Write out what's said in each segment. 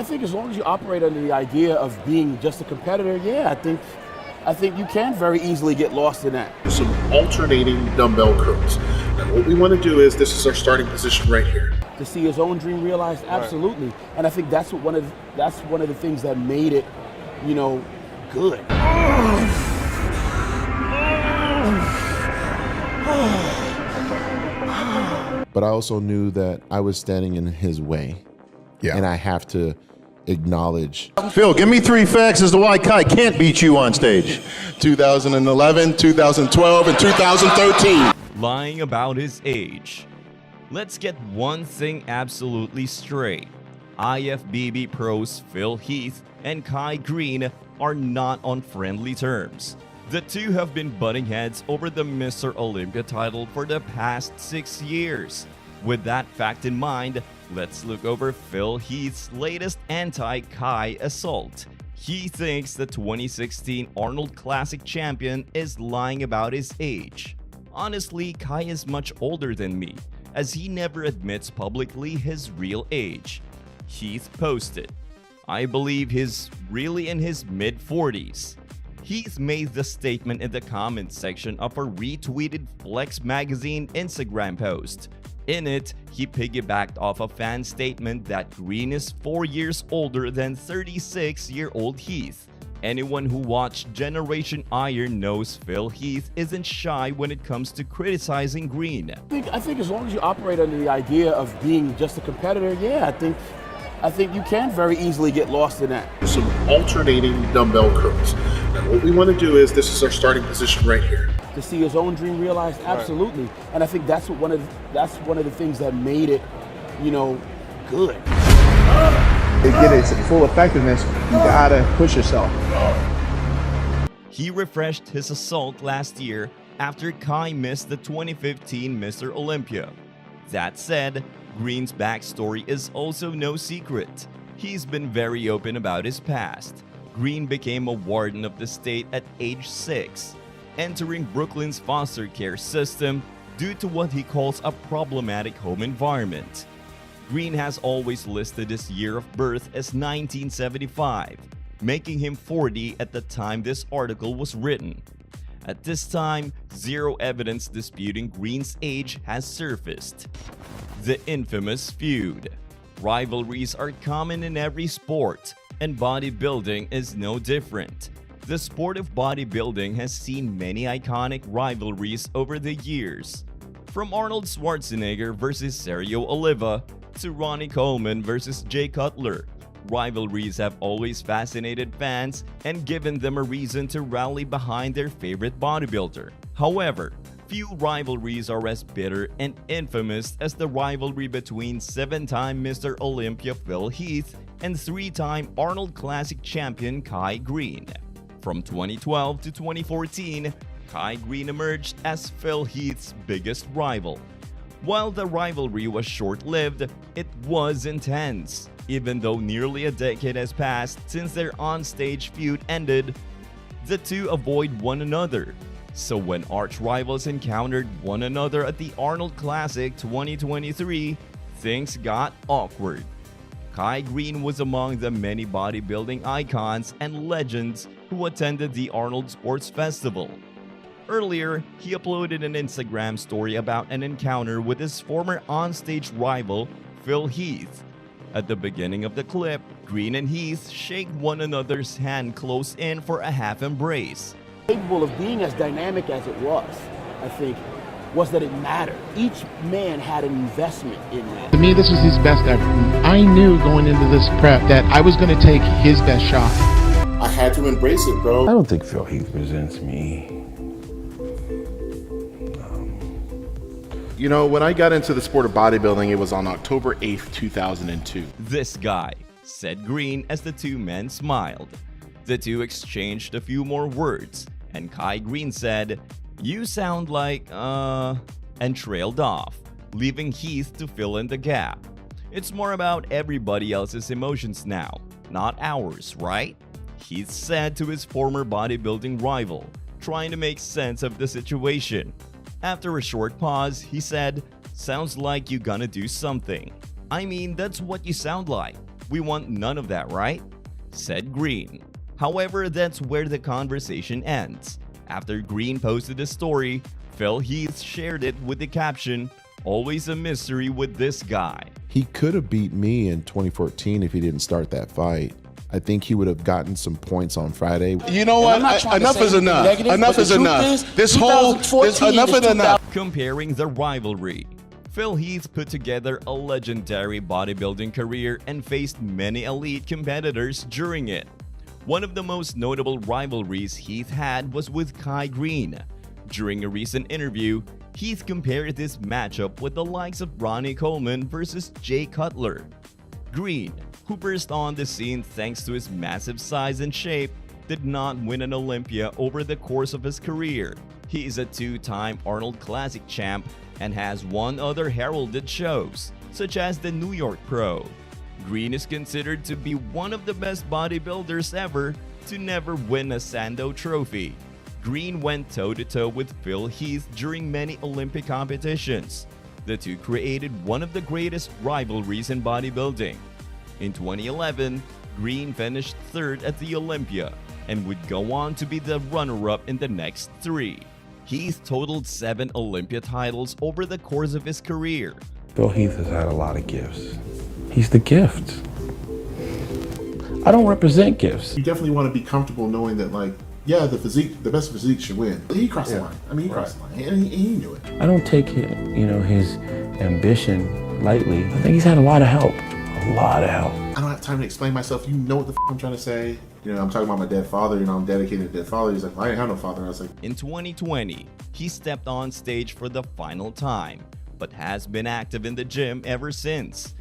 think as long as you operate under the idea of being just a competitor, yeah, I think you can very easily get lost in that. Some alternating dumbbell curls. And what we want to do is, this is our starting position right here. To see his own dream realized, absolutely. Right. And I think that's one of the things that made it, good. But I also knew that I was standing in his way. Yeah. And I have to acknowledge. Phil, give me 3 facts as to why Kai can't beat you on stage. 2011, 2012, and 2013. Lying about his age. Let's get one thing absolutely straight. IFBB pros Phil Heath and Kai Greene are not on friendly terms. The two have been butting heads over the Mr. Olympia title for the past 6 years. With that fact in mind, let's look over Phil Heath's latest anti-Kai assault. He thinks the 2016 Arnold Classic champion is lying about his age. Honestly, Kai is much older than me, as he never admits publicly his real age. Heath posted, "I believe he's really in his mid-40s. Heath made the statement in the comments section of a retweeted Flex Magazine Instagram post. In it, he piggybacked off a fan statement that Greene is 4 years older than 36-year-old Heath. Anyone who watched Generation Iron knows Phil Heath isn't shy when it comes to criticizing Greene. I think as long as you operate under the idea of being just a competitor, yeah, I think you can very easily get lost in that. Some alternating dumbbell curls. And what we want to do is, this is our starting position right here. To see his own dream realized, absolutely. Right. And I think that's one of the things that made it, good. To get its full effectiveness, you gotta push yourself. He refreshed his assault last year after Kai missed the 2015 Mr. Olympia. That said, Greene's backstory is also no secret. He's been very open about his past. Greene became a warden of the state at age 6, entering Brooklyn's foster care system due to what he calls a problematic home environment. Greene has always listed his year of birth as 1975, making him 40 at the time this article was written. At this time, zero evidence disputing Greene's age has surfaced. The infamous feud. Rivalries are common in every sport, and bodybuilding is no different. The sport of bodybuilding has seen many iconic rivalries over the years. From Arnold Schwarzenegger versus Sergio Oliva to Ronnie Coleman versus Jay Cutler, rivalries have always fascinated fans and given them a reason to rally behind their favorite bodybuilder. However, few rivalries are as bitter and infamous as the rivalry between 7-time Mr. Olympia Phil Heath and 3-time Arnold Classic champion Kai Greene. From 2012 to 2014, Kai Greene emerged as Phil Heath's biggest rival. While the rivalry was short-lived, it was intense. Even though nearly a decade has passed since their on-stage feud ended, the two avoid one another. So when arch-rivals encountered one another at the Arnold Classic 2023, things got awkward. Kai Greene was among the many bodybuilding icons and legends who attended the Arnold Sports Festival. Earlier, he uploaded an Instagram story about an encounter with his former onstage rival, Phil Heath. At the beginning of the clip, Greene and Heath shake one another's hand close in for a half embrace. Capable of being as dynamic as it was, I think, was that it mattered. Each man had an investment in that. To me, this was his best ever. I knew going into this prep that I was going to take his best shot. I had to embrace it, bro. I don't think Phil Heath presents me. You know, when I got into the sport of bodybuilding, it was on October 8th, 2002. This guy, said Greene as the two men smiled. The two exchanged a few more words, and Kai Greene said, "You sound like, and trailed off, leaving Heath to fill in the gap. It's more about everybody else's emotions now, not ours, right?" Heath said to his former bodybuilding rival, trying to make sense of the situation. After a short pause, he said, "Sounds like you gonna do something. I mean, that's what you sound like. We want none of that, right?" said Greene. However, that's where the conversation ends. After Greene posted the story, Phil Heath shared it with the caption, "Always a mystery with this guy." He could have beat me in 2014 if he didn't start that fight. I think he would have gotten some points on Friday. You know what? Enough is enough. Enough is enough. Enough is enough. Comparing the rivalry, Phil Heath put together a legendary bodybuilding career and faced many elite competitors during it. One of the most notable rivalries Heath had was with Kai Greene. During a recent interview, Heath compared this matchup with the likes of Ronnie Coleman versus Jay Cutler. Greene, who burst on the scene thanks to his massive size and shape, did not win an Olympia over the course of his career. He is a two-time Arnold Classic champ and has won other heralded shows, such as the New York Pro. Greene is considered to be one of the best bodybuilders ever to never win a Sando trophy. Greene went toe-to-toe with Phil Heath during many Olympic competitions. The two created one of the greatest rivalries in bodybuilding. In 2011, Greene finished third at the Olympia and would go on to be the runner-up in the next three. Heath totaled 7 Olympia titles over the course of his career. Phil Heath has had a lot of gifts. He's the gift. I don't represent gifts. You definitely want to be comfortable knowing that, like, yeah, the best physique should win. He crossed the line. I mean, he crossed the line, and he knew it. I don't take his ambition lightly. I think he's had a lot of help. A lot of help. I don't have time to explain myself. You know what the I'm trying to say. I'm talking about my dead father. I'm dedicated to dead father. He's like, I didn't have no father. I was like, in 2020, he stepped on stage for the final time, but has been active in the gym ever since.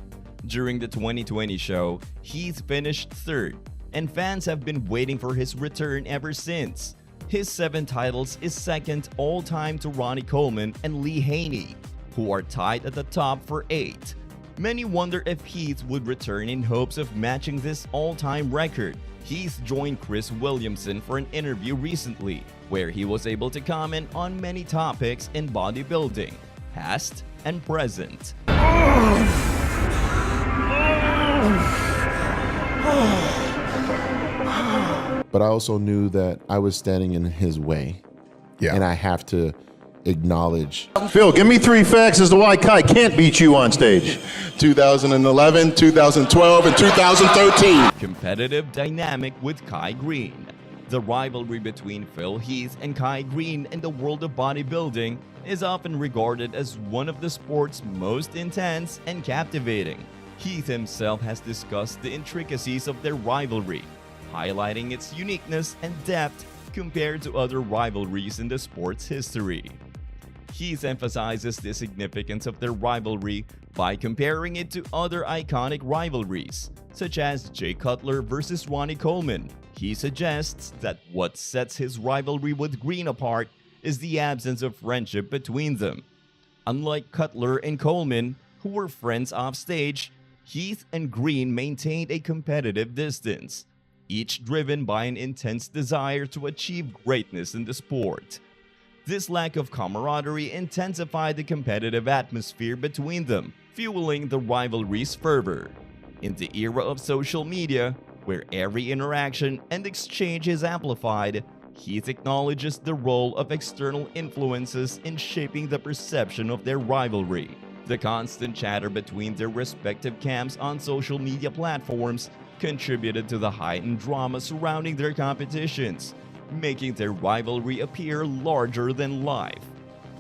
During the 2020 show, Heath finished third, and fans have been waiting for his return ever since. His 7 titles is second all-time to Ronnie Coleman and Lee Haney, who are tied at the top for 8. Many wonder if Heath would return in hopes of matching this all-time record. Heath joined Chris Williamson for an interview recently, where he was able to comment on many topics in bodybuilding, past and present. But I also knew that I was standing in his way. And I have to acknowledge. Phil, give me 3 facts as to why Kai can't beat you on stage. 2011, 2012, and 2013. Competitive dynamic with Kai Greene. The rivalry between Phil Heath and Kai Greene in the world of bodybuilding is often regarded as one of the sport's most intense and captivating. Heath himself has discussed the intricacies of their rivalry, highlighting its uniqueness and depth compared to other rivalries in the sport's history. Heath emphasizes the significance of their rivalry by comparing it to other iconic rivalries, such as Jay Cutler versus Ronnie Coleman. He suggests that what sets his rivalry with Greene apart is the absence of friendship between them. Unlike Cutler and Coleman, who were friends off stage, Heath and Greene maintained a competitive distance, each driven by an intense desire to achieve greatness in the sport. This lack of camaraderie intensified the competitive atmosphere between them, fueling the rivalry's fervor. In the era of social media, where every interaction and exchange is amplified, Heath acknowledges the role of external influences in shaping the perception of their rivalry. The constant chatter between their respective camps on social media platforms contributed to the heightened drama surrounding their competitions, making their rivalry appear larger than life.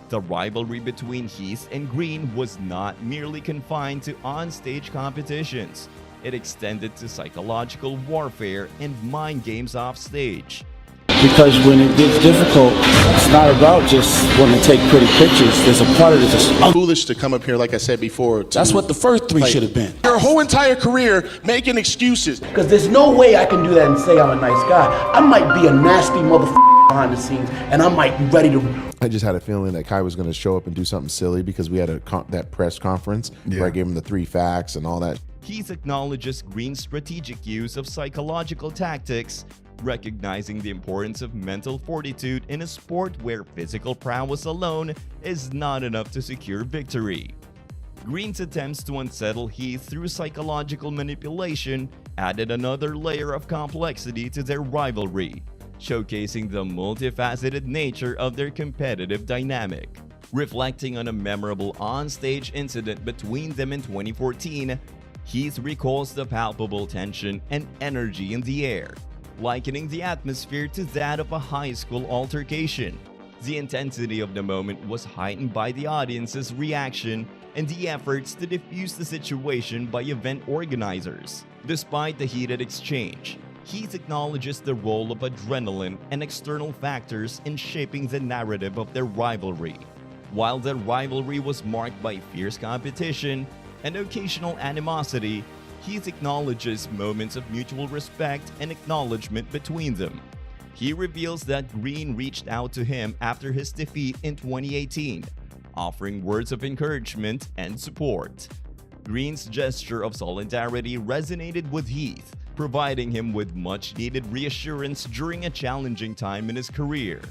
The rivalry between Heath and Greene was not merely confined to on-stage competitions. It extended to psychological warfare and mind games off-stage. Because when it gets difficult, it's not about just wanting to take pretty pictures. There's a part of it that's foolish to come up here, like I said before. That's what the first 3 should have been. Your whole entire career making excuses. Because there's no way I can do that and say I'm a nice guy. I might be a nasty motherfucker behind the scenes, and I might be ready to... I just had a feeling that Kai was going to show up and do something silly because we had that press conference where I gave him the 3 facts and all that. Heath acknowledges Greene's strategic use of psychological tactics, recognizing the importance of mental fortitude in a sport where physical prowess alone is not enough to secure victory. Greene's attempts to unsettle Heath through psychological manipulation added another layer of complexity to their rivalry, showcasing the multifaceted nature of their competitive dynamic. Reflecting on a memorable on-stage incident between them in 2014, Heath recalls the palpable tension and energy in the air, likening the atmosphere to that of a high school altercation. The intensity of the moment was heightened by the audience's reaction and the efforts to defuse the situation by event organizers. Despite the heated exchange, Heath acknowledges the role of adrenaline and external factors in shaping the narrative of their rivalry. While the rivalry was marked by fierce competition and occasional animosity, Heath acknowledges moments of mutual respect and acknowledgement between them. He reveals that Greene reached out to him after his defeat in 2018, offering words of encouragement and support. Greene's gesture of solidarity resonated with Heath, providing him with much-needed reassurance during a challenging time in his career.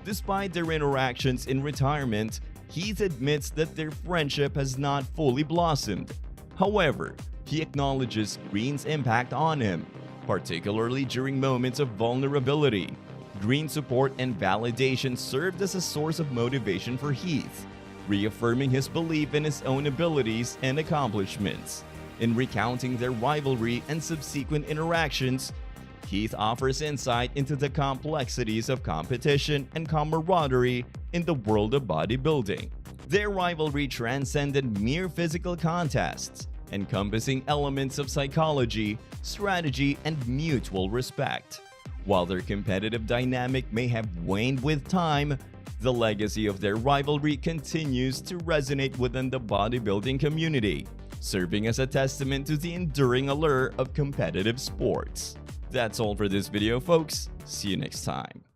Despite their interactions in retirement, Heath admits that their friendship has not fully blossomed. However, he acknowledges Greene's impact on him, particularly during moments of vulnerability. Greene's support and validation served as a source of motivation for Heath, reaffirming his belief in his own abilities and accomplishments. In recounting their rivalry and subsequent interactions, Heath offers insight into the complexities of competition and camaraderie in the world of bodybuilding. Their rivalry transcended mere physical contests, encompassing elements of psychology, strategy, and mutual respect. While their competitive dynamic may have waned with time, the legacy of their rivalry continues to resonate within the bodybuilding community, serving as a testament to the enduring allure of competitive sports. That's all for this video, folks. See you next time.